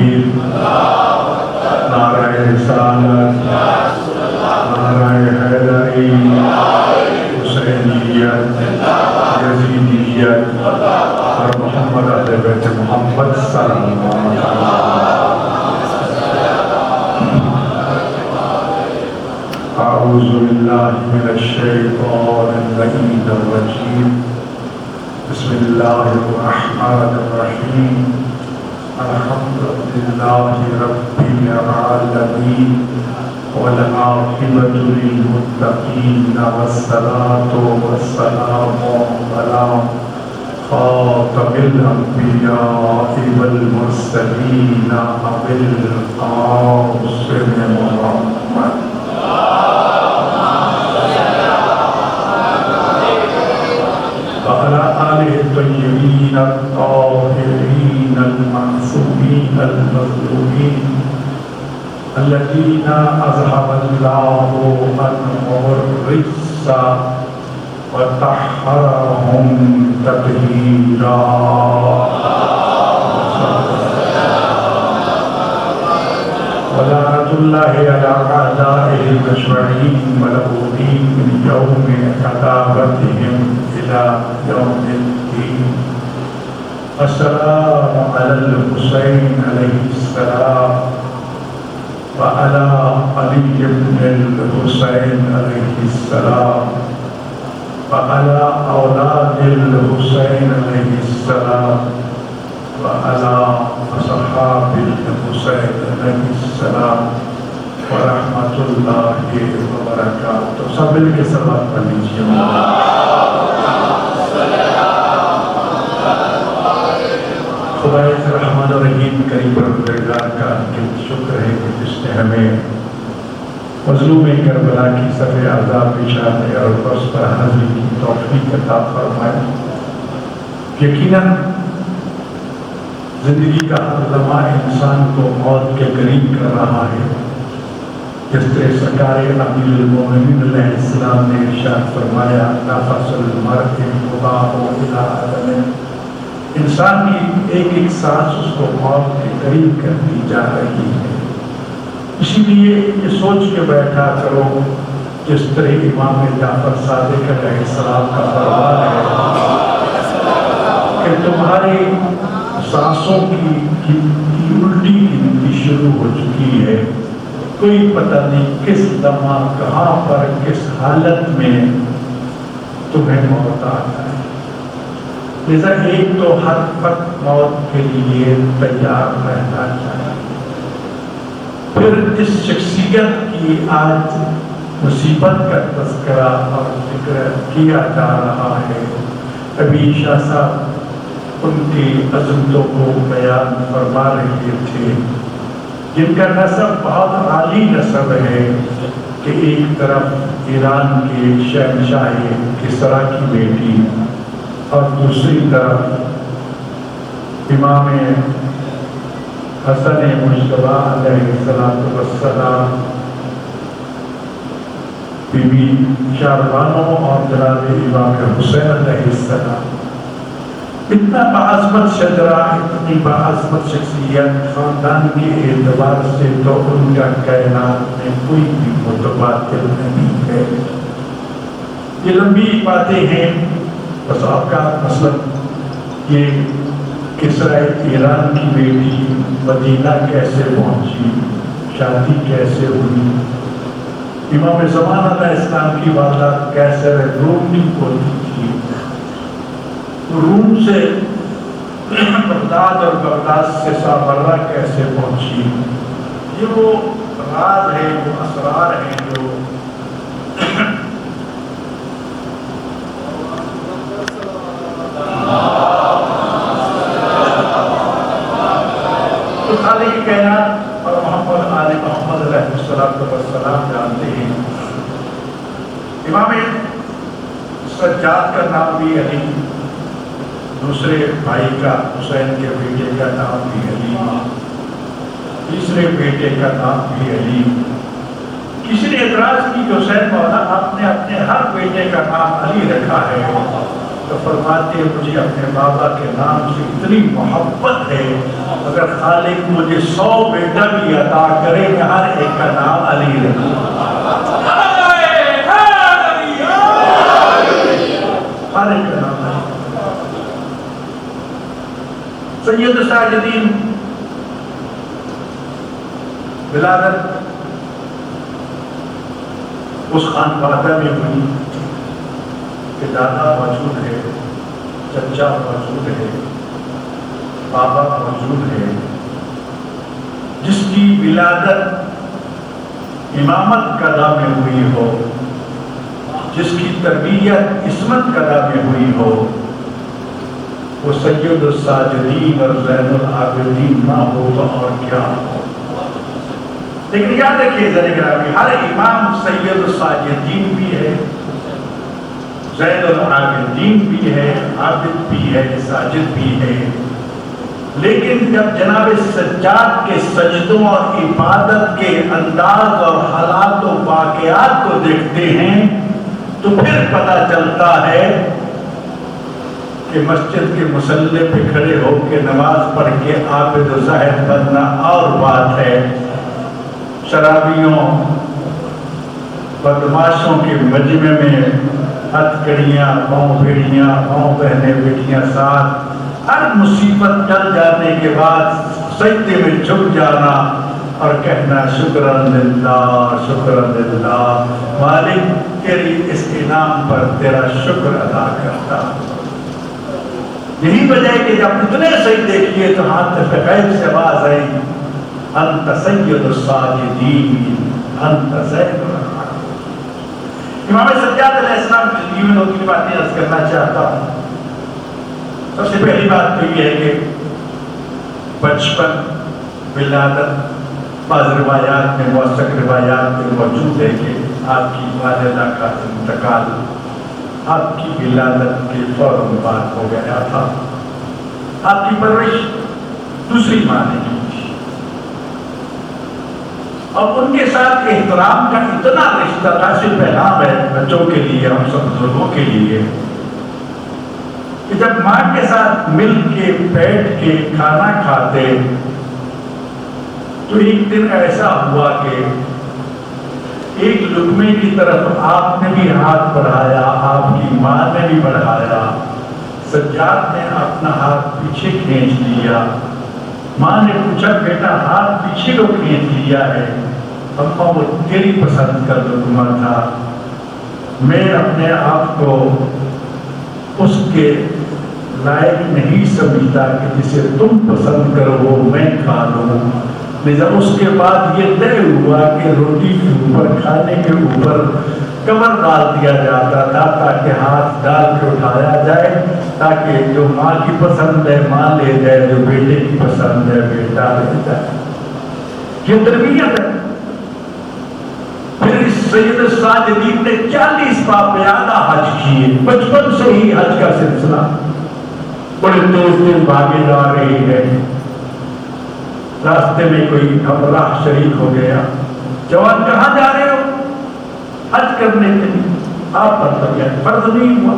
تکبیر، نعرہ رسالت، نعرہ حیدری، حسینیت، یزیدیت اور محمد اہل بیت محمد صلی اللہ علیہ وسلم۔ اعوذ باللہ من الشیطان اللعین الرجیم، بسم اللہ الرحمن الرحیم، الحمد للہ رب العالمین والعاقبۃ للمتقین والصلاة والسلام علی خاتم الانبیاء والمرسلین ابی القاسم محمد وعلى آله الطيبين الطاهرين المعصومين المظلومين الذين أذهب الله عنهم الرجس وطهرهم تطهيرا۔ ولعنة الله على أعدائهم أجمعين ملعونين من يوم عذابتهم إلى يوم الدين۔ السلام على الحسين عليه السلام وعلى علي بن الحسين عليه السلام وعلى أولاد الحسين عليه السلام وعلى أصحاب الحسين عليه السلام ورحمة الله وبركاته۔ سب مل کے صلوات پڑھ لیجیے۔ خدا رحمان الرحیم کریم پروردگار کا شکر ہے کہ جس نے ہمیں مظلوم کربلا کی صف عذاب بچھانے اور اس پر حاضری کی توفیق عطا فرمائی۔ یقیناً زندگی کا ہر لمحہ انسان کو موت کے قریب کر رہا ہے۔ جس طرح سرکار امیر المومنین علیہ السلام نے ارشاد فرمایا نفس المرء مباح الی عدم، انسان کی ایک ایک سانس اس کو موت کے قریب کر دی جا رہی ہے۔ اسی لیے یہ سوچ کے بیٹھا کرو جس طرح امام جعفر صادق علیہ السلام کا فرمان ہے کہ تمہاری سانسوں کی الٹی گنتی شروع ہو چکی ہے، کوئی پتہ نہیں کس لمحہ کہاں پر کس حالت میں تمہیں موت آ جائے۔ لذا ایک تو ہر وقت موت کے لیے تیار رہنا چاہیے۔ پھر اس شخصیت کی آج مصیبت کا تذکرہ اور ذکر کیا جا رہا ہے۔ ابھی شاہ صاحب ان کی عظمتوں کو بیان فرما رہے تھے، جن کا نسب بہت عالی نسب ہے کہ ایک طرف ایران کے شہنشاہ کسریٰ کی بیٹی اور دوسری طرف امام حسن مجتبیٰ علیہ السلام بی بی شاہربانو اور جناب امام حسین علیہ السلام۔ اتنا بعظمت شجرہ، اتنی بعظمت شخصیت، خاندان کے اعتبار سے تو ان کا کائنات میں کوئی بھی متبادل نہیں ہے۔ یہ لمبی باتیں ہیں، بس آپ کا مثلا یہ کسریٰ ایران کی بیٹی مدینہ کیسے پہنچی، شادی کیسے ہوئی، امام زمان علیہ السلام کی والدہ کیسر روم کی پوتی تھی، روم سے بغداد اور بغداد سے سامرہ کیسے پہنچی، یہ وہ راز ہے، وہ اسرار ہیں جو خالق کائنات اور محمد آل محمد علیہ السلام جانتے ہیں۔ امام سجاد کا نام بھی علی، دوسرے بھائی کا حسین کے بیٹے کا نام بھی علی، تیسرے بیٹے کا نام بھی علی۔ کسی نے اعتراض کی کہ حسین مولا آپ نے اپنے ہر بیٹے کا نام علی رکھا ہے، تو فرماتے ہیں مجھے اپنے بابا کے نام سے اتنی محبت ہے، اگر خالق مجھے 100 بیٹا بھی عطا کرے میں ہر ایک کا نام علی رکھوں، ہر ایک کا نام علی۔ سید الساجدین ولادت اس خانقاہ میں ہوئی کہ دادا موجود ہے، چچا موجود ہے، بابا موجود ہے، جس کی ولادت امامت قضا میں ہوئی ہو، جس کی تربیت عصمت قضا میں ہوئی ہو، وہ سید الساجدین اور زین العابدین نہ ہو تو اور کیا ہو۔ لیکن یاد رکھیے ذرا گرامی، ہر امام سید الساجدین بھی ہے، زین العابدین بھی ہے، عابد بھی ہے، ساجد بھی ہے، لیکن جب جناب سجاد کے سجدوں اور عبادت کے انداز اور حالات و واقعات کو دیکھتے ہیں تو پھر پتہ چلتا ہے کہ مسجد کے مصلی پہ کھڑے ہو کے نماز پڑھ کے عابد و زاہد بننا اور بات ہے، شرابیوں بدماشوں کے مجمع میں ہتھ کڑیاں، پاؤں بھیڑیاں، پاؤں بہنیں بیٹیاں ساتھ، ہر مصیبت ٹل جانے کے بعد سجدے میں جھک جانا اور کہنا شکرا للہ، شکرا للہ، مالک تیری اس انعام پر تیرا شکر ادا کرتا۔ یہی وجہ ہے کہ جب اتنے سجدے کیے تو ہاتھ پہ غیب سے آواز آئی، انت سید الساجدین، انت زین العابدین۔ امام سجاد علیہ السلام کی زندگی میں 2-3 باتیں عرض کرنا چاہتا ہوں۔ سب سے پہلی بات تو یہ ہے کہ بچپن، ولادت، بعض روایات میں، موثق روایات میں موجود ہے کہ آپ کی والدہ کا انتقال آپ کی ولادت کے فوراً بعد ہو گیا تھا۔ آپ کی پرورش دوسری ماں نے کی تھی، اور ان کے ساتھ احترام کا اتنا رشتہ تھا، صرف پیغام ہے بچوں کے لیے، ہم سب بزرگوں کے لیے، کہ جب ماں کے ساتھ مل کے بیٹھ کے کھانا کھاتے تو ایک دن ایسا ہوا کہ ایک لقمے کی طرف آپ نے بھی ہاتھ بڑھایا، آپ کی ماں نے بھی بڑھایا، سجاد نے اپنا ہاتھ پیچھے کھینچ لیا، ماں نے پوچھا بیٹا ہاتھ پیچھے کو کھینچ لیا ہے؟ اماں وہ تیری پسند کا لقمہ تھا، میں اپنے آپ کو اس کے لائق نہیں سمجھتا کہ جسے تم پسند کرو وہ میں کھا لوں۔ لیکن اس کے بعد یہ طے ہوا کہ روٹی کے اوپر، کھانے کے اوپر کور ڈال دیا جاتا تھا تاکہ ہاتھ ڈال کے اٹھایا جائے، تاکہ جو ماں کی پسند ہے ماں لے جائے، جو بیٹے کی پسند ہے بیٹا لے جائے۔ یہ تربیت ہے۔ پھر سید الساجدین نے 40 باقاعدہ حج کیے، بچپن سے ہی حج کا سلسلہ، بڑے تیز بھاگے جا رہی ہے، راستے میں کوئی ہمراہ شریک ہو گیا، جوان کہاں جا رہے ہو؟ حج کرنے کے لیے۔ آپ پر فرض نہیں ہوا؟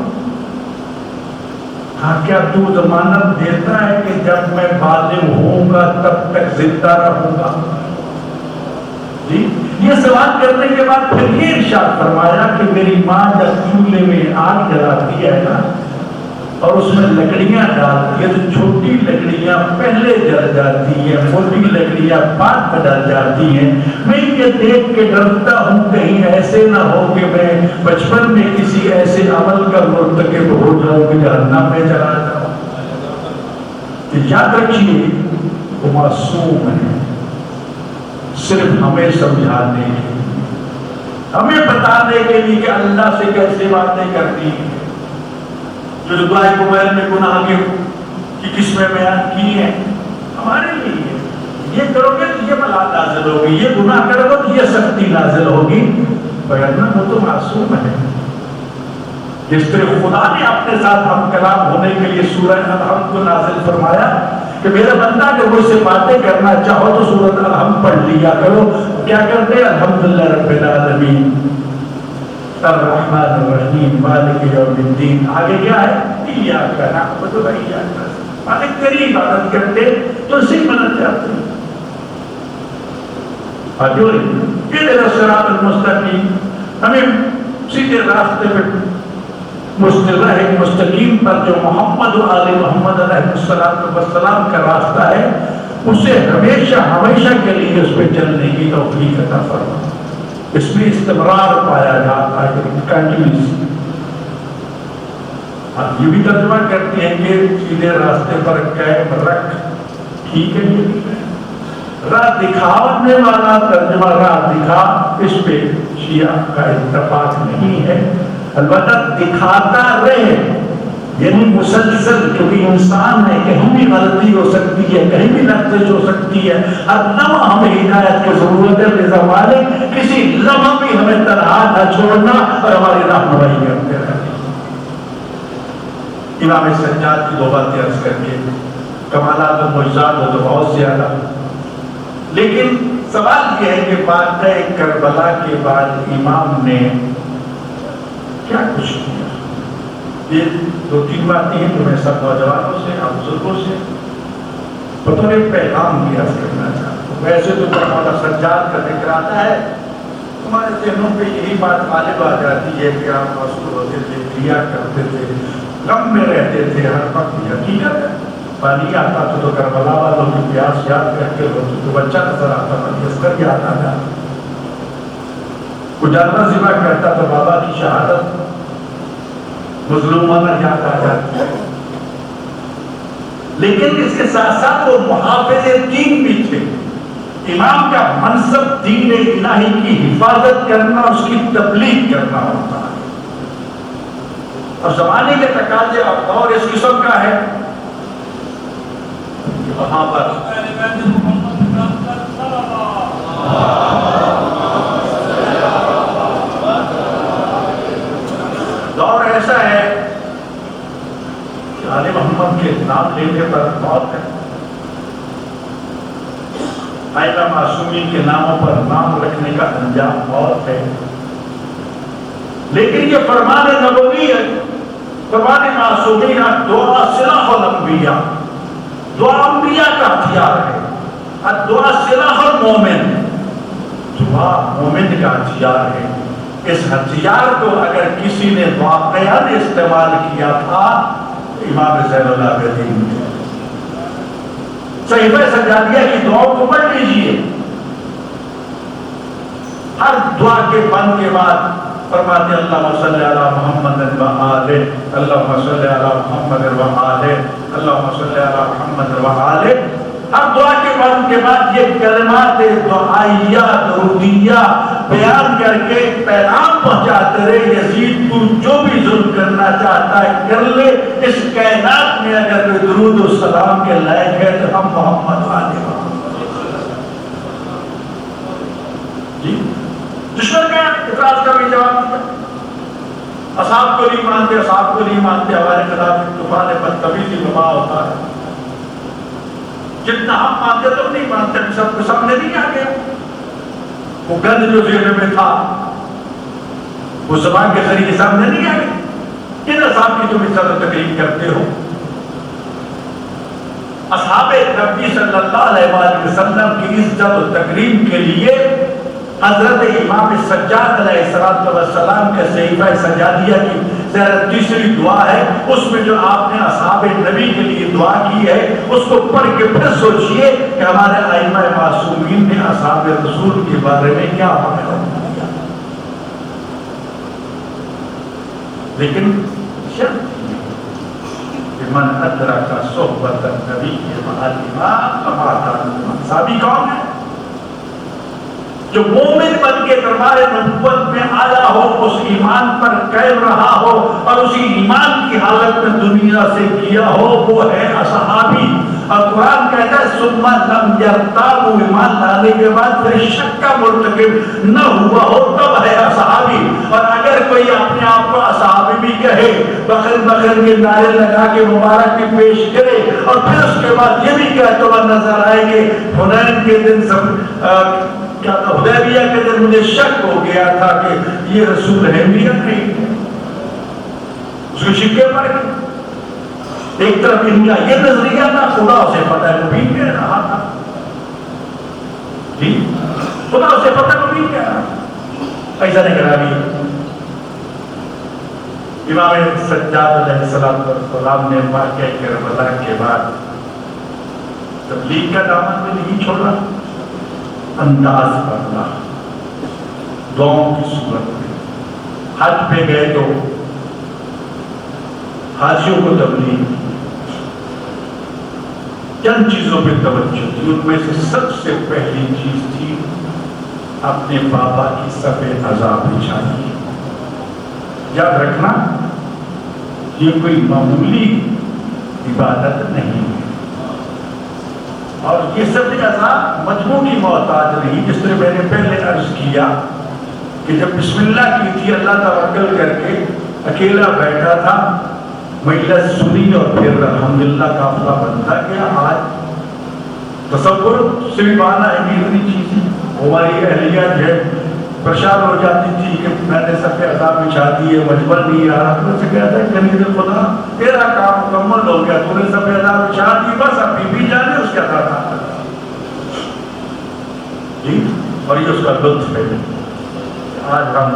ہاں، کیا تو ضمانت دیتا ہے کہ جب میں بالغ ہوں گا تب تک زندہ رہوں گا؟ جی، یہ سوال کرنے کے بعد پھر یہ ارشاد فرمایا کہ میری ماں جب چولہے میں آگ جلاتی ہے نا اور اس میں لکڑیاں ڈالتی ہے تو چھوٹی لکڑیاں پہلے جل جاتی ہیں، موٹی لکڑیاں بعد میں ڈل جاتی ہیں۔ میں یہ دیکھ کے ڈرتا ہوں کہیں ایسے نہ ہو کہ میں بچپن میں کسی ایسے عمل کا مرتکب ہو جاؤں کہ جہنم میں چلا جاؤں۔ تو یاد رکھیے وہ معصوم ہے، صرف ہمیں سمجھانے کے لیے، ہمیں بتانے کے لیے کہ اللہ سے کیسے باتیں کرنی ہیں۔ جو دعائے موبائل میں گناہ کی قسمیں بیان کی ہیں ہمارے لیے، یہ کرو گے تو یہ بلا نازل ہوگی، یہ گناہ کرو گے تو یہ سختی نازل ہوگی، ورنہ وہ تو معصوم ہے۔ جس طرح خدا نے اپنے ساتھ ہم کلام ہونے کے لیے سورہ الحمد کو نازل فرمایا کہ میرا بندہ اگر مجھ سے باتیں کرنا چاہو تو سورۃ الحمد پڑھ لیا کرو۔ کیا کرتے؟ الحمدللہ رب العالمین، الرحمن الرحیم مالک یوم الدین. آگے کیا ہے؟ ایاک نعبد و ایاک نستعین. مالک تیری عبادت کرتے تو اسی مدد چاہتے ہیں. آجوری اہدنا الصراط المستقیم، ہمیں سیدھے راستے پہ مستقیم پر جو محمد و آل محمد علیہ السلام کا راستہ ہے اسے ہمیشہ ہمیشہ کے لیے اس پہ چلنے کی توفیق عطا فرما. اس میں استمرار پایا جاتا ہے، کنٹینیوس. آپ یہ بھی ترجمہ کرتے ہیں کہ سیدھے راستے پر قائم رکھ. ٹھیک ہے، راہ دکھانے والا ترجمہ راہ دکھا، اس پہ شیعہ کا اتفاق نہیں ہے. البتہ دکھاتا رہے یعنی مسلسل، کیونکہ انسان ہے، کہیں بھی غلطی ہو سکتی ہے، کہیں بھی لغزش ہو سکتی ہے. اب نہ ہمیں ہدایت کی ضرورت ہے، لہذا مالک کسی لمحہ بھی ہمیں تنہا نہ چھوڑنا اور ہماری رہنمائی کرتے رہنا. امام سجاد کی دو باتیں عرض کر کے، کمالات و معجزات ہو تو بہت زیادہ، لیکن سوال یہ ہے کہ واقعہ کربلا کے بعد امام نے کیا کچھ کیا. یہ دو تین باتیں ہیں جو میں سب نوجوانوں سے، آپ بزرگوں سے بطور پیغام کی عرض کرنا چاہتا ہوں. ویسے تو مولانا سجاد کا ذکر آتا ہے، ہمارے ذہنوں پہ یہی بات غالب آ جاتی ہے کہ آپ معصوم ہوتے تھے، کریا کرتے تھے، غم میں رہتے تھے ہر وقت. حقیقت ہے، پانی آتا تو کربلا والوں کی پیاس یاد کر کے روتے تو بچہ نظر آتا تھا، اصغر یاد آتا تھا. کوئی جانور ذبح کرتا تو بابا کی شہادت مظلومانہ یاد آ جاتی ہے. لیکن اس کے ساتھ ساتھ وہ محافظ دین بھی تھے. امام کا منصب دین الہی کی حفاظت کرنا، اس کی تبلیغ کرنا ہوتا ہے. اور زمانے کے تقاضے اور دور اس قسم کا ہے وہاں پر دور ایسا ہے کہ آل محمد کے نام لینے پر موت ہے، ائمہ معصومین کے ناموں پر نام رکھنے کا انجام موت ہے. لیکن یہ فرمان نبوی ہے، فرمان معصومین، دعا سلاح الانبیاء، دعا انبیاء کا ہتھیار ہے. دعا سلاح المومن، دعا مومن کا ہتھیار ہے. اس ہتھیار کو اگر کسی نے واقعاً استعمال کیا تھا امام زین العابدین نے. صحیفہ سجادیہ کی دعاؤں کو پڑھ لیجیے، ہر دعا کے بند کے بعد فرماتے اللہم صلی علی محمد و آلہ، اللہم صلی علی محمد و آلہ، اللہم صلی علی محمد و آلہ. ہر دعا کے بند کے بعد یہ کلمات دعائیہ درودیہ بیان کر کے پیغام پہنچاتے رہے، یزید تو جو بھی ظلم کرنا چاہتا ہے کر لے، اس کائنات میں اگر کوئی درود و سلام کے لائق ہے تو ہم محمد علیہ جی. دشمن کا اعتراض کا بھی جواب دیا، اصحاب کو نہیں مانتے، اصحاب کو نہیں مانتے، ہمارے خلاف طوفان بدتمیزی نما ہوتا ہے. جتنا ہم مانتے تو نہیں مانتے، سب کو سامنے نہیں آ گیا. وہ گند جو ذہن میں تھا وہ زبان کے ذریعے سامنے نہیں آ گیا. کن اصحاب کی تم عزت و تکریم کرتے ہو؟ اصحاب نبی صلی اللہ علیہ وآلہ وسلم کی عزت و تکریم کے لیے حضرت امام سجاد علیہ السلام کے صحیفہ سجادیہ کی تیسری دعا ہے، اس میں جو آپ نے اصحاب نبی کے لیے دعا کی ہے اس کو پڑھ کے پھر سوچئے کہ ہمارے ائمہ معصومین نے اصحاب رسول کے بارے میں کیا حکم دیا. لیکن من ادرک صحبت النبی مع الامام فما کان. صحابی کون ہے؟ جو مومن بن کے دربار نبوت میں آیا ہو، اس ایمان پر قائم رہا ہو اور اسی ایمان کی حالت میں دنیا سے کیا ہو، وہ ہے صحابی. اور قرآن کہتا ہے ثم لم یرتابوا، ایمان لانے کے بعد پھر شک کا مرتکب نہ ہوا ہو تب ہے صحابی. اور اگر کوئی اپنے آپ کو صحابی بھی کہے، بخر بخر کے نعرے لگا کے مبارک بھی پیش کرے اور پھر اس کے بعد یہ بھی کہتے ہوئے نظر آئے کہ حنین کے دن سب کیا تھا حدیبیہ کے دن مجھے شک ہو گیا تھا کہ یہ رسول ہے بھی یا نہیں ہے، اس کے شکے پڑ گئے۔ ایک طرف ان کا یہ نظریہ تھا خدا اسے پتہ مبین کہہ رہا تھا، جی خدا اسے پتہ مبین کہہ رہا تھا۔ ایسا نہیں کرا بھی امام سجاد علیہ السلام نے واقعہ کربلا کے بعد تبلیغ کا دامن میں نہیں چھوڑا، انداز بدلا دعاؤں کی صورت میں۔ حج پہ گئے تو حاجیوں کو تبلیغ، چند چیزوں پہ توجہ تھی، ان میں سے سب سے پہلی چیز تھی اپنے بابا کی صف عزا بچھانی۔ یاد رکھنا یہ کوئی معمولی عبادت نہیں ہے، اور یہ صف عزا مجموع کی محتاج نہیں، جس طرح میں نے پہلے عرض کیا کہ جب بسم اللہ کی تھی اللہ توکل کر کے اکیلا بیٹھا تھا، مجلس سنی اور پھر الحمدللہ قافلہ بنتا گیا۔ آج تصور صرف آنا اتنی چیز ہماری اہلیہ جو ہے پریشان ہو جاتی تھی کہ میں نے صف عزا بچھا دی ہے، مجبور نہیں آ رہا، تو اسے کہتا ہے کنیز خدا تیرا کام مکمل ہو گیا، تو نے صف عزا بچھا دی، بس اب بھی جانے اس کے عزا تھا جی۔ اور یہ اس کا لطف ہے آج ہم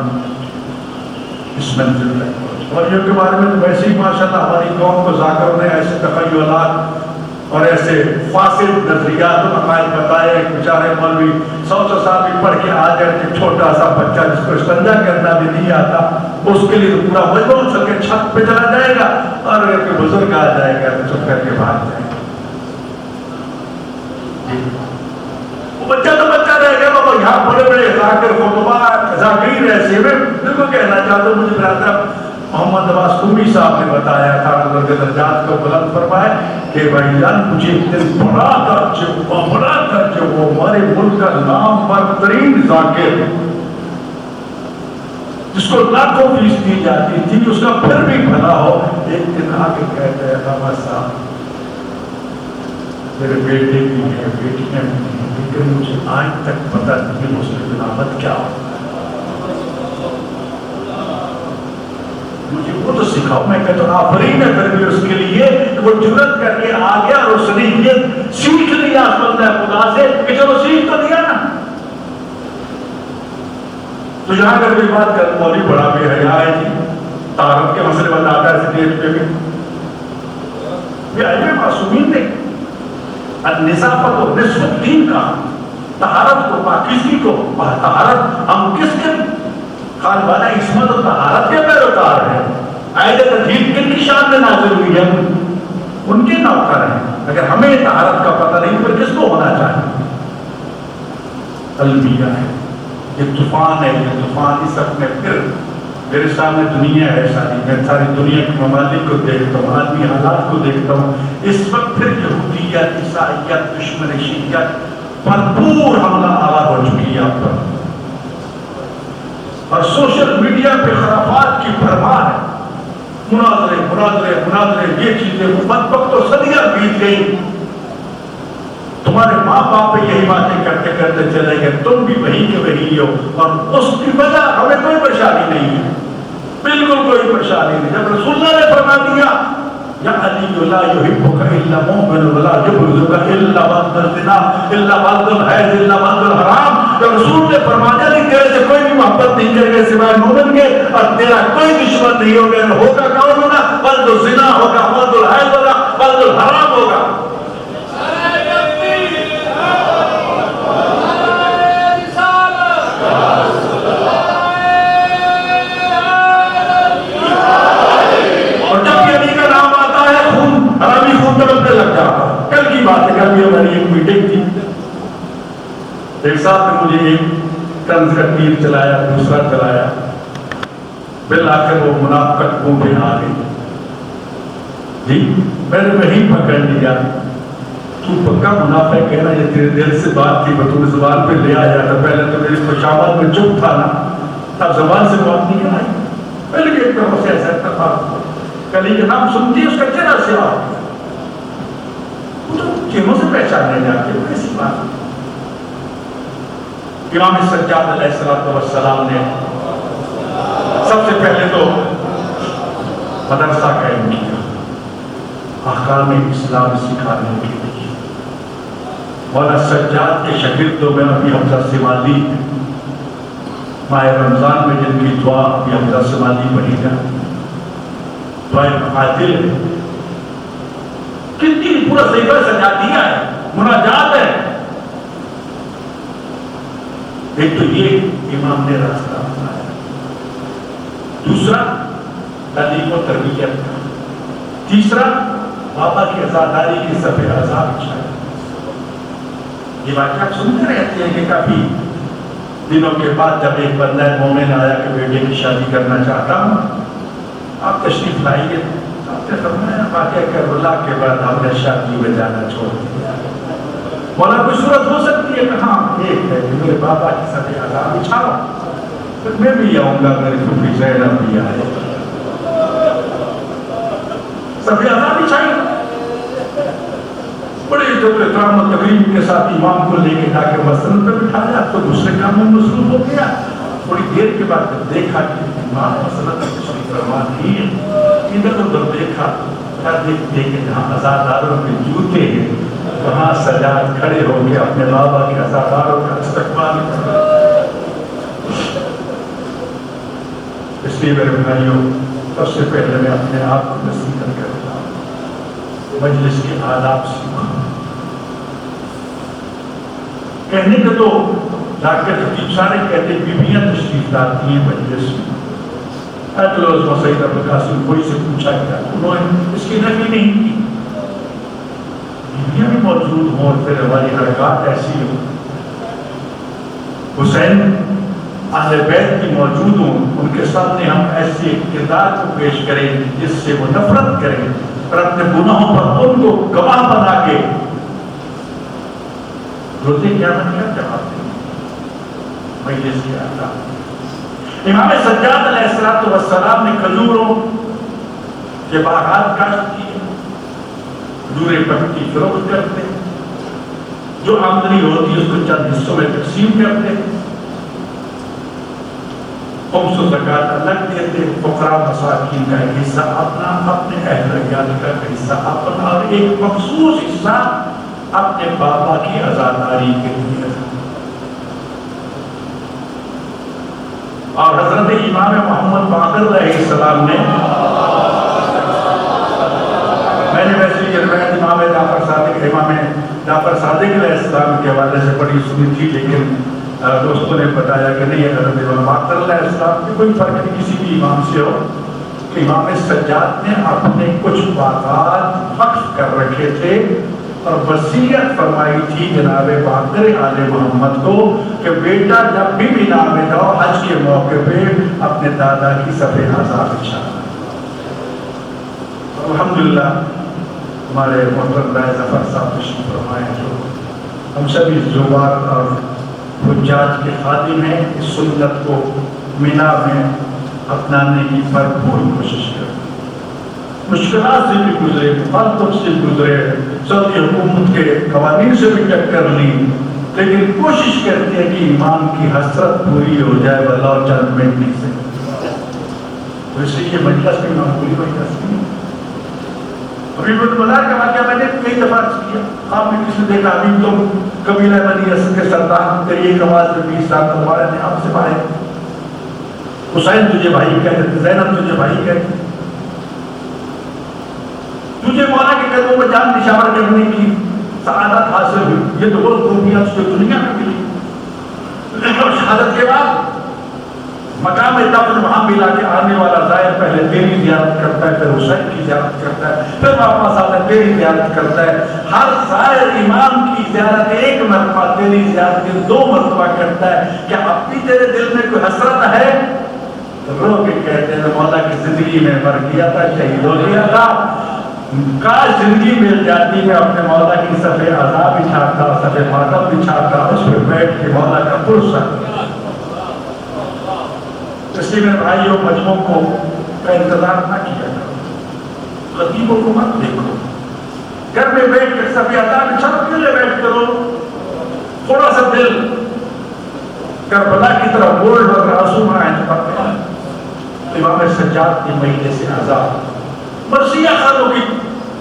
اس منزل میں مولیوں کے بارے میں تو ویسے ہی ماشاءاللہ ہماری قوم کو ذاکروں نے ایسے تخیلات اور ایسے فاسد نظریات و عقائد بتائے۔ ایک بیچارے مولوی 100 سال بھی پڑھ کے آ جائے کہ چھوٹا سا بچہ جس کو استنجا کرنا بھی نہیں آتا، اس کے لیے تو پورا مجموع چل کے چھت پہ چلا جائے گا، اور اگر کوئی بزرگ آ جائے گا تو چپ کر کے بھاگ جائے گا۔ وہ بچہ تو بچہ رہے گا، وہ یہاں بڑے بڑے ذاکر خطبات ذاکرین ایسے میں بالکل کہنا چاہتا ہوں، مجھے برادر محمد عباس قومی صاحب نے بتایا تھا اللہ کے درجات کو بلند فرمائے کہ بھائی جان مجھے بڑا تعجب وہ ہمارے ملک کا نامور ترین ذاکر جس کو لاکھوں فیس دی جاتی تھی اس کا پھر بھی بھلا ہو، ایک دن آ کے کہتے ہیں بابا صاحب میرے بیٹے بھی ہیں بیٹیاں بھی ہیں، لیکن مجھے آج تک پتہ نہیں مسلم علامت کیا ہو، مجھے وہ تو سکھاؤ۔ میں کہتا ہوں آفرین ہے پھر بھی اس کے لیے کہ وہ جرت کر کے آ گیا اور اس نے یہ سیکھ لیا بندہ خدا سے کہ چلو سیکھ تو دیا نا۔ تو یہاں کر کوئی بات کر مولوی بڑا بے حیا ہے جی، طہارت کے مسئلے بتاتا ہے اسٹیج پہ بھی، یہ علم معصومین نے نظافت و نصف الدین کا، طہارت کو پاکیزگی کو، طہارت ہم کس کے خالبانہ عصمت و طہارت کے پیروکار ہیں، آیت تطہیر کن کی شان میں نازل ہوئی ہے، ان کے نوکر ہیں۔ اگر ہمیں طہارت کا پتہ نہیں پھر کس کو ہونا چاہیے؟ المیہ ہے، یہ طوفان ہے، یہ طوفان اس وقت میں پھر میرے سامنے دنیا ہے ساری، میں ساری دنیا کے ممالک کو دیکھتا ہوں، عالمی حالات کو دیکھتا ہوں، اس وقت پھر یہودیت، عیسائیت، دشمن شیعیت بھرپور حملہ آور ہو چکی ہے آپ پر، اور سوشل میڈیا پہ خرافات کی بھرمار ہے، مناظرے یہ چیزیں بدبخت تو صدیاں بیت گئی، تمہارے ماں باپ پہ یہی باتیں کرتے کرتے چلے گئے، تم بھی وہی کے وہی ہو، اور اس کی وجہ ہمیں کوئی پریشانی نہیں ہے، بالکل کوئی پریشانی نہیں۔ جب رسول اللہ نے فرما دیا یا علی لا یحبک الا مؤمن ولا یبغضک الا بعد الزنا الا بعد الحیض الا بعد الحرام، جب رسول نے فرما دیا نہیں تیرے سے کوئی بھی محبت نہیں کرے گا سوائے مومن کے، اور تیرا کوئی دشمن نہیں ہوگا کون ہوگا؟ بعد الزنا ہوگا، بعد الحیض ہوگا، بعد الحرام ہوگا۔ لگ جاتا کل کی بات ہے، کل بھی ہماری ایک میٹنگ تھی، ایک صاحب نے مجھے ایک طنز کا تیر چلایا، دوسرا چلایا، بالآخر وہ منافقت منہ پہ آ گئی جی، میں نے وہی پکڑ لیا، تو پکا منافق ہے نا، یہ تیرے دل سے بات تھی بطور زبان پہ لے آیا تھا، پہلے تو میری خوشامد میں چپ تھا نا، تب زبان سے بات نہیں آئی، پہلے کہ ایک طرف سے ایسا اتفاق کلی کے نام سنتی ہے اس کا چہرہ سے آ چہروں سے پہچاننے جاتے ہیں، ایسی بات امام سجاد علیہ السلام نے سب سے پہلے تو مدرسہ قائم کیا احکام اسلام سکھانے کے لیے. مولانا سجاد کے شاگردوں میں ابھی حمزہ سمالی ماہ رمضان میں جن کی دعا ابھی حمزہ سمالی پڑھی جائے دعائے عادل ہے. کتنی پورا صحیفہ سجا دیا ہے, مناجات ہے. ایک تو یہ امام نے راستہ اپنایا, دوسرا تعلیم و تربیت کا, تیسرا بابا کی عزاداری کی صفحے عذاب بچھایا. یہ واقعہ آپ سنتے رہتے ہیں کہ کافی دنوں کے بعد جب ایک بندہ مومن آیا کہ بیٹے کی شادی کرنا چاہتا ہوں, آپ تشریف لائیے. آپ نے فرمایا واقعہ کربلا کے بعد ہم نے شادی میں جانا چھوڑ دیا. مولا کوئی صورت ہو سکتی ہے کہ ہاں ایک ہے کہ میرے بابا کی صفحے عذاب بچھاؤ, پھر میں بھی آؤں گا, میری پھوپھی زینب بھی آئے, صفحے عذاب بچھائی. بڑے جب اکرام و تقریب کے ساتھ امام کو لے کے جا کے مسجد پہ بٹھایا تو دوسرے کاموں میں مصروف ہو گیا. تھوڑی دیر کے بعد جب دیکھا کہ امام مسجد میں تشریف فرما کی ہے, ادھر ادھر دیکھا, دیکھتے کہ جہاں عزاداروں کے جوتے ہیں وہاں سجاد کھڑے ہو کے اپنے بابا کے عزاداروں کا استقبال کر. اس لیے میرے بھائیوں, سب سے پہلے میں اپنے آپ کو نصیحت کرتا ہوں, مجلس کے آداب سیکھو. کہنے کے تو ڈاکٹر خطیب سارے کہتے بیویاں تشریف لاتی ہیں مجلس میں. عزمہ سید عبدالقاسم کوئی سے پوچھا گیا, انہوں نے اس کی نفی نہیں کی. بیویاں بھی موجود ہوں اور پھر ہماری حرکات ایسی ہوں. حسین اہل بیت بھی موجود ہوں, ان کے سامنے ہم ایسے کردار کو پیش کریں جس سے وہ نفرت کریں اور اپنے گناہوں پر ان کو گواہ بنا کے روزے قیامت کا جواب دیں. مجلس کے آداب. امام سجاد علیہ السلام نے کھجوروں کے باغات کاشت کیے, کھجوریں پکتی فروخت کرتے, جو آمدنی ہوتی ہے اس کو چند حصوں میں تقسیم کرتے, خمس و زکوٰۃ الگ دیتے, فقراء مساکین کا ایک حصہ اپنا, اپنے اہل عیال کا حصہ اپنا, اور ایک مخصوص حصہ اپنے بابا کی عزاداری کے لیے. اور حضرت امام محمد باقر علیہ السلام نے, میں نے ویسے یہ روایت امام جعفر صادق علیہ السلام کے حوالے سے پڑھی سنی تھی, لیکن دوستوں نے بتایا کہ نہیں, حضرت امام باقر علیہ السلام کی کوئی فرق نہیں کسی بھی امام سے ہو, کہ امام سجاد نے اپنے کچھ باغات وقف کر رکھے تھے اور وصیت فرمائی تھی جناب باقر آل محمد کو کہ بیٹا جب بھی مینا میں جاؤ حج کے موقع پہ اپنے دادا کی صفحے عذاب بچھانا. الحمدللہ ہمارے محترم رائے ظفر صاحب تشریف فرمائے, جو ہم سبھی زوار اور حجاج کے خادم ہیں, اس سنت کو مینا میں اپنانے کی بھرپور کوشش کریں. مشکلات سے بھی گزرے, مخالفت سے گزرے, سعودی حکومت کے قوانین سے بھی ٹکر لی, لیکن کوشش کرتے ہیں کہ امام کی حسرت پوری ہو جائے واللہ چند منٹ سے. تو اس لیے مجلس میں معمولی مجلس نہیں. ابھی بلا کا واقعہ میں نے کئی دفعہ کیا, آپ نے کسی نے دیکھا ابھی تم قبیلہ بنی اسد کے سردار تیری ایک آواز میں 20 سال تمہارے نے آپ سے پائے, حسین تجھے بھائی کہتے, زینب تجھے بھائی کہتے, تجھے مولا کے قدموں میں جان نشاور کرنے کی سعادت حاصل ہوئی. یہ تو وہ خوبیاں تجھے دنیا میں ملی, اور شہادت کے بعد مقام دفن وہاں ملا کے آنے والا زائر پہلے تیری زیارت کرتا ہے, پھر حسین کی زیارت کرتا ہے, پھر واپس آتا ہے تیری زیارت کرتا ہے. ہر زائر امام کی زیارت ایک مرتبہ, تیری زیارت 2 مرتبہ کرتا ہے. کیا اب بھی تیرے دل میں کوئی حسرت ہے؟ رو کے کہتے ہیں مولا کی زندگی میں مر گیا تھا, شہید ہو گیا تھا, کاش زندگی مل جاتی ہے اپنے مولا کی صفحے عذاب بچھاتا, صفحے ماتم بچھاتا, اس پہ بیٹھ کے مولا کا پرسہ. اس لیے میرے بھائیوں بچوں کو کا انتظار نہ کیا کرو, خطیبوں کو مت دیکھو, گھر میں بیٹھ کے صفحے عذاب بچھاؤ, اکیلے بیٹھ کرو, تھوڑا سا دل کربلا کی طرح گولڈ اور آنسو آئے تو پڑھتے ہیں. امام سجاد نے مہینے سے آزاد مرثیہ خانوں کی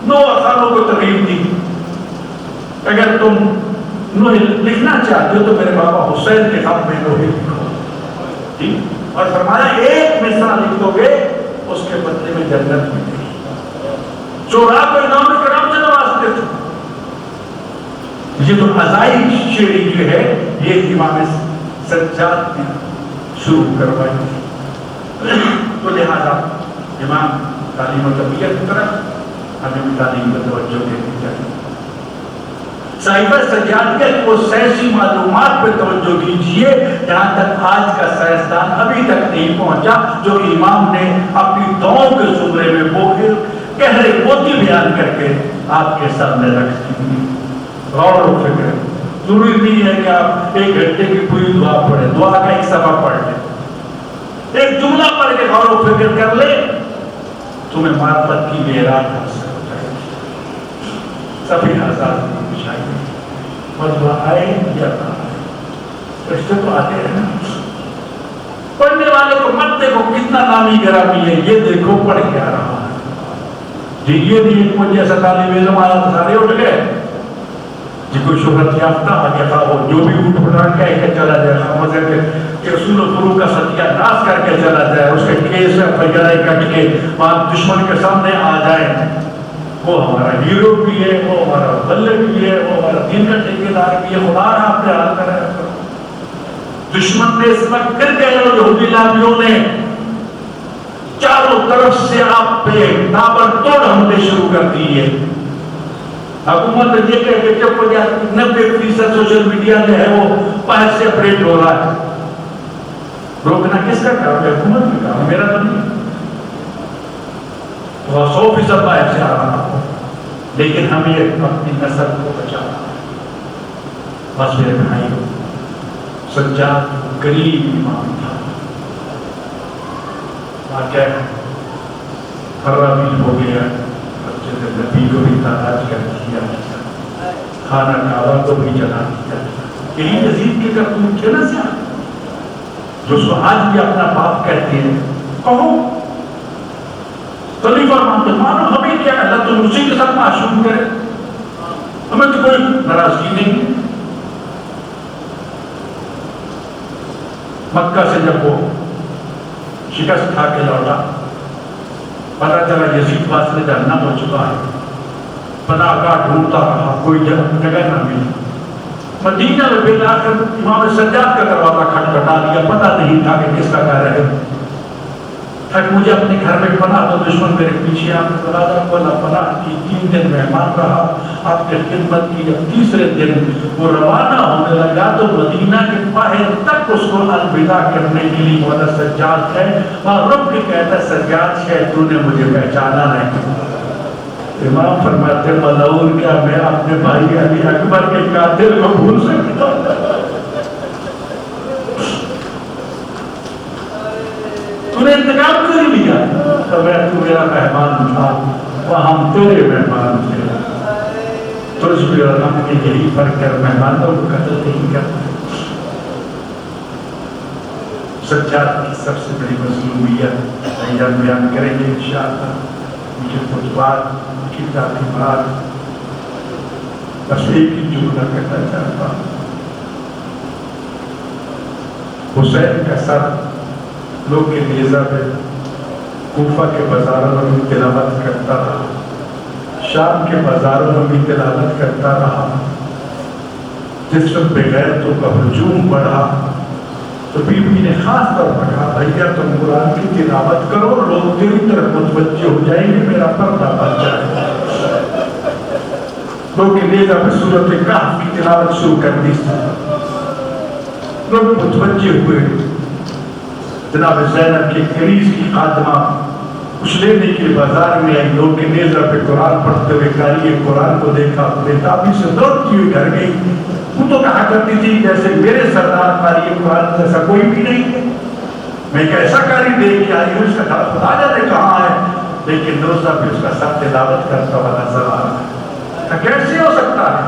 نوح خانوں کو ترغیب دی. اگر تم نوح لکھنا چاہتے ہو تو میرے بابا حسین کے ہاتھ میں نوح لکھو. اور فرمایا ایک مثال لکھ دو گے اس کے بدلے میں جنت ملے گی. چورا کو انعام کرام سے نوازتے تھے. یہ تو عزائی شیری جو ہے یہ امام سجاد نے شروع کروائی تھی. تو لہذا امام تعلیم و تربیت کی طرف ہمیں بھی تعلیم پر توجہ دینی چاہیے. صاحبہ سجادیت وہ سائنسی معلومات پہ توجہ دیجیے جہاں تک آج کا سائنسدان ابھی تک نہیں پہنچا, جو امام نے اپنی دعاؤں کے زمرے میں وہ گہرے موتی بیان کر کے آپ کے سامنے رکھ دی. غور و فکر ضروری نہیں ہے کہ آپ ایک گھنٹے کی پوری دعا پڑھیں, دعا کا ایک صفحہ پڑھ لیں, ایک جملہ پڑھ کے غور و فکر کر لیں, تمہیں معرفت کی معراج حاصل ہو جائے گی. سبھی آزاد چاہیے مطلب آئے یا نہ آئے, رشتے تو آتے ہیں نا. پڑھنے والے کو مت دیکھو کتنا نامی گرامی ہے, یہ دیکھو پڑھ کیا رہا ہے. جی یہ نہیں کوئی جیسا طالب علم آیا تو سارے اٹھ گئے, جی کوئی شہرت یافتہ آ گیا وہ جو بھی اٹھ پٹا کہہ کے چلا جائے, مذہب کے اصول و فروع کا ستیہ ناش کر کے چلا جائے, اس کے کیس وغیرہ کٹ کے وہاں دشمن کے سامنے آ جائے, وہ ہمارا ہیرو بھی ہے, وہ ہمارا بلے بھی ہے, وہ ہمارا دین کا ٹھیکیدار بھی ہے. خدا نے آپ نے حال کرا. دشمن نے اس وقت پھر گئے یہودی لامیوں نے چاروں طرف سے آپ پہ تابڑتوڑ حملے شروع کر دیے. حکومت یہ کہہ کہ جب 90% سوشل میڈیا میں ہے وہ باہر سے اپڈیٹ ہو رہا ہے. روکنا کس کا کام ہے؟ حکومت کا کام, میرا تو نہیں. 100% باہر سے آ رہا ہو, لیکن ہمیں اپنی نسل کو بچانا. بس میرے بھائی سجاد غریب امام تھا. واقعہ خرابی ہو گیا, نبی کو بھی تاراج کر دیا, خانہ کعبہ کو بھی جلا دیا. یہی یزید کے کرتوت تھے نا سیاح, جو اس کو آج بھی اپنا باپ کہتے ہیں. کہو خلیفہ مانتے, مانو ہمیں کیا ہے, اللہ تم اسی کے ساتھ معشوم کرے, ہمیں تو کوئی ناراضگی نہیں. مکہ سے جب وہ شکست کھا کے لوٹا, پتا چلا یزید واسطے جہنم ہو چکا ہے, پناہ گاہ ڈھونڈتا رہا, کوئی جگہ نہ ملی. مدینہ میں بلا کر امام سجاد کا دروازہ کھٹکھٹا دیا, پتہ نہیں تھا کہ کس کا گھر ہے. تک مجھے اپنے گھر میں پناہ دو, دشمن میرے پیچھے آپ نے دروازہ کھولا, پناہ کی. 3 دن مہمان رہا, آپ نے خدمت کی. جب تیسرے دن وہ روانہ ہونے لگا تو مدینہ کے باہر تک اس کو الوداع کرنے کے لیے مولا سجاد ہے, اور رب کے کہتا سجاد ہے تو نے مجھے پہچانا نہیں. امام فرماتے ملعون کیا میں اپنے بھائی علی اکبر کے قاتل کو بھول سکتا ہوں؟ تو نے انتقام کیوں نہیں لیا؟ تو میرا مہمان تھا, وہ ہم تیرے مہمان تھے, تجھ بھی اور ہم نے یہی فرق کر مہمانوں کو قتل نہیں کرتے. سجاد کی سب سے بڑی مظلومیت ایام بیان کریں گے انشاءاللہ. مجھے خطبات کی تعلیمات بس ایک ہی جملہ کہنا چاہتا ہوں. حسین کا سر لوگ کے نیزہ پہ کوفہ کے بازاروں میں بھی تلاوت کرتا رہا, شام کے بازاروں میں بھی تلاوت کرتا رہا. جس وقت بغیرتوں کا ہجوم بڑھا تو بی بی نے خاص طور پر کہا بھیا تم قرآن کی تلاوت کرو, لوگ تیری طرف متوجہ ہو جائیں گے, میرا پردہ بچ جائے. لوگ کے نیزہ پہ سورۃ کہف کی تلاوت شروع کر دی. لوگ متوجہ ہوئے. جناب زینب کے کریز کی خادمہ کچھ لینے کے بازار میں آئی, لوگ کے نیزہ پہ قرآن پڑھتے ہوئے قاری قرآن کو دیکھا, بےتابی سے دوڑتی ہوئی گھر گئی. وہ تو کہا کرتی تھی جیسے میرے سردار قاری قرآن جیسا کوئی بھی نہیں ہے, میں ایک ایسا قاری دیکھ کے آئی ہوں, اس کا خدا جانے کہاں ہے, لیکن روزہ پہ اس کا سب تلاوت کرتا ہوا نظر آ رہا ہے. کیسے ہو سکتا ہے؟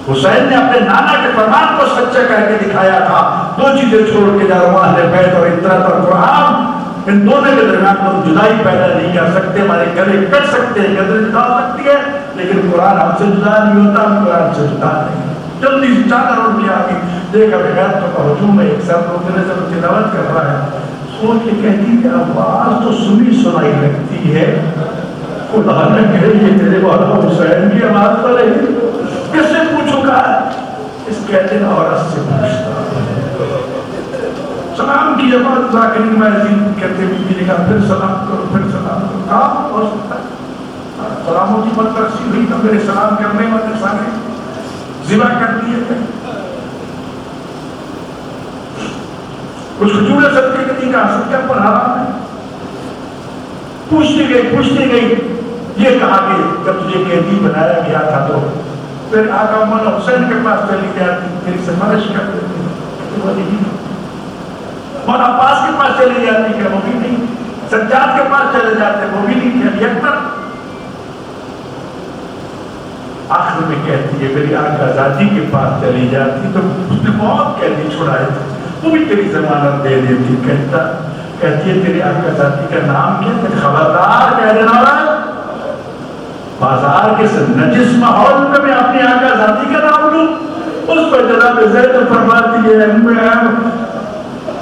حسین نے اپنے نانا کے فرمان کو سچا کر کے دکھایا تھا. 2 چیزیں چھوڑ کے جا رہا ہے، بیت اور عطرت اور قرآن. ان دونوں کے درمیان تم جدائی پیدا نہیں کر سکتے. ہمارے گلے کٹ سکتے ہیں، گردن نکال سکتی ہے، لیکن قرآن ہم سے جدا نہیں ہوتا، ہم قرآن سے جدا نہیں. جلدی سے چادر اڑ کے آگے دیکھا بیعتوں کا ہجوم ہے. ایک ساتھ روکنے سے تلاوت کر رہا ہے، سوچ کے کہتی کہ آواز تو سنائی لگتی ہے، خدا نہ کہے یہ تیرے والا حسین کی آواز پر ہے. کس سے پوچھوں گا؟ اس کہتے نا عورت سے پوچھتا. سلام کی جماعت ذاکرین معزین کہتے بی نے کہا پھر سلام کرو، پھر سلام کرو. کہا ہو سکتا ہے سلاموں کی بات رسی ہوئی تو میرے سلام کرنے والے سارے ذبح کر دیے تھے. کچھ کھجورے صدقے کے نہیں کہا، صدقہ پر حرام ہے. پوچھتی گئی یہ کہا کہ جب تجھے قیدی بنایا گیا تھا تو پھر آقا مولا حسین کے پاس چلی جاتی، میری سے مالش کر دیتی، وہ نہیں. مولا عباس کے پاس چلی جاتی ہے، وہ بھی نہیں. سجاد کے پاس چلے جاتے، وہ بھی نہیں تھے. اکبر آخر میں کہتی ہے میری آقا ذاتی کے پاس چلی جاتی تو اس نے بہت قیدی چھڑائے تھے، وہ بھی تیری ضمانت دے دیتی. کہتی ہے تیری آقا ذاتی کا نام کیا ہے؟ خبردار کہہ دینا رہا بازار کے نجس ماحول میں میں اپنی آقا ذاتی کا نام لوں. اس پر جناب زینب فرماتی ہے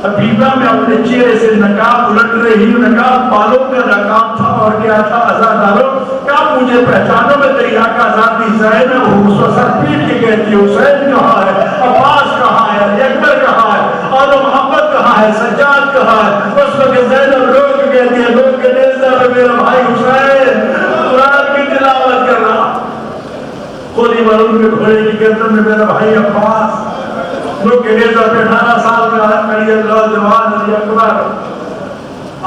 حبیبہ میں اپنے چہرے سے نقاب الٹ رہی ہوں. نقاب بالوں کا نقاب تھا اور کیا تھا؟ عزاداروں کیا مجھے پہچانو میں تیری آقا ذاتی زینب ہوں. اس کو سر پیٹ کے کہتی ہے حسین کہاں ہے، عباس کہاں ہے، علی اکبر کہاں ہے، اور محمد کہاں ہے، سجاد کہاں ہے. اس وقت زینب رو کے کہتی ہے لوگ کے نیزہ میں میرا بھائی حسین قرآن کی تلاوت کر رہا، کولی مرون کے گھوڑے کی گردن میں میرا بھائی عباس، لوگ کے نیزہ پہ 18 سال کا علی اللہ جوان علی اکبر.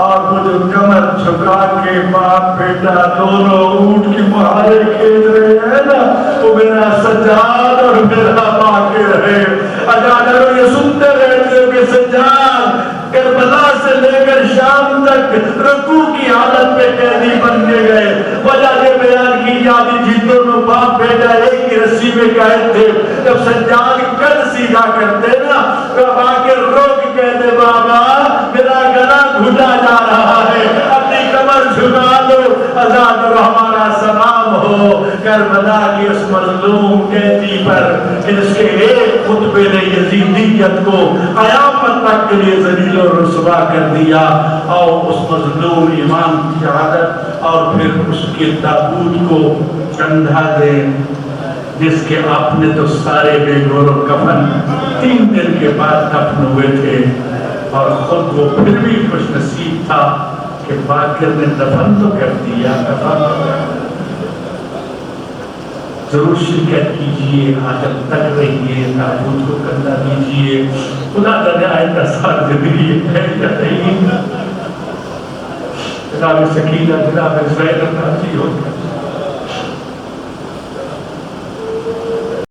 اور وہ جو کمر جھکا کے باپ بیٹا دونوں اونٹ کی مہارے کھیل رہے ہیں نا، وہ میرا سجاد اور میرا باقر ہے. اجادروں یہ سنتے رہتے ہو کہ سجاد کربلا سے لے کر شام تک رکوع کی حالت میں قیدی بن کے گئے. وجہ یہ بیان کی جاتی تھی دونوں باپ بیٹا ایک ہی رسی میں قید تھے. جب سجاد قد سیدھا کرتے نا تو باقر رو کے کہتے بابا میرا گلا گھٹا جا رہا ہے، اپنی کمر جھکا دو، آزاد اور ہمارا سلام ہو. کربلا کی اس مظلوم قیدی پر اس کے ایک خطبے نے یزیدیت کو قیامت تک کے لیے ذلیل و رسوا کر دیا. اور اس مظلوم امام کی شہادت اور پھر اس کے تابوت کو کندھا دے جس کے آپ نے تو سارے بے گور و کفن 3 دن کے بعد دفن ہوئے تھے، اور خود وہ پھر بھی خوش نصیب تھا کہ باقر نے دفن تو کر دیا. ضرور شرکت کیجئے، حاجت تک رہیے، تابوت کو کندھا دیجئے. خدا جانے آئندہ سال زندگی ہے یا نہیں. جناب سکینہ جناب زینب راضی ہو